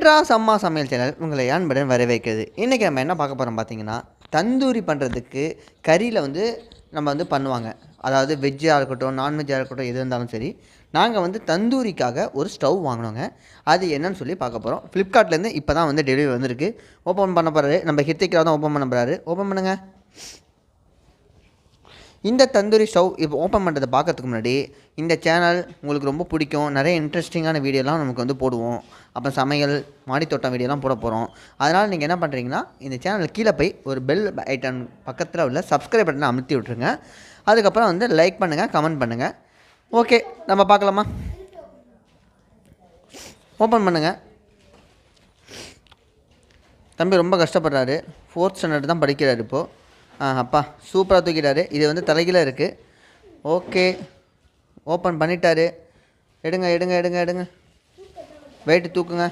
மெட்ராஸ் அம்மா சமையல் சேனல் உங்களை அன்புடன் வரவேற்கிறது. இன்றைக்கி நம்ம என்ன பார்க்க போகிறோம் பார்த்தீங்கன்னா, தந்தூரி பண்ணுறதுக்கு கறியில் வந்து நம்ம வந்து பண்ணுவாங்க. அதாவது வெஜ்ஜாக இருக்கட்டும், நான்வெஜ்ஜாக இருக்கட்டும், எது இருந்தாலும் சரி. நாங்கள் வந்து தந்தூரிக்காக ஒரு ஸ்டவ் வாங்கினோங்க. அது என்னன்னு சொல்லி பார்க்க போகிறோம். ஃப்ளிப்கார்ட்லேருந்து இப்போ தான் வந்து டெலிவரி வந்திருக்கு. ஓப்பன் பண்ண போகிறாரு. நம்ம ஹிருத்திக்ராவ் தான் ஓப்பன் பண்ண போகிறாரு. ஓப்பன் பண்ணுங்கள். இந்த தந்தூரி ஸ்டவ் இப்போ ஓப்பன் பண்ணுறதை பார்க்கறதுக்கு முன்னாடி இந்த சேனல் உங்களுக்கு ரொம்ப பிடிக்கும், நிறைய இன்ட்ரெஸ்டிங்கான வீடியோலாம் நமக்கு வந்து போடுவோம். அப்போ சமையல், மாடித்தோட்டம் வீடியோலாம் போட போகிறோம். அதனால் நீங்கள் என்ன பண்ணுறீங்கன்னா, இந்த சேனலில் கீழே போய் ஒரு பெல் ஐட்டன் பக்கத்தில் உள்ள சப்ஸ்கிரைப் பட்டனை அமுத்தி விட்ருங்க. அதுக்கப்புறம் வந்து லைக் பண்ணுங்கள், கமெண்ட் பண்ணுங்கள். ஓகே, நம்ம பார்க்கலாமா? ஓப்பன் பண்ணுங்கள். தம்பி ரொம்ப கஷ்டப்படுறாரு. 4th ஸ்டாண்டர்ட் தான் படிக்கிறாரு இப்போது. அப்பா சூப்பராக தூக்கிட்டாரு. இது வந்து தலைகீழ இருக்குது. ஓகே, ஓப்பன் பண்ணிட்டாரு. எடுங்க எடுங்க எடுங்க எடுங்க, வெயிட்டு தூக்குங்க.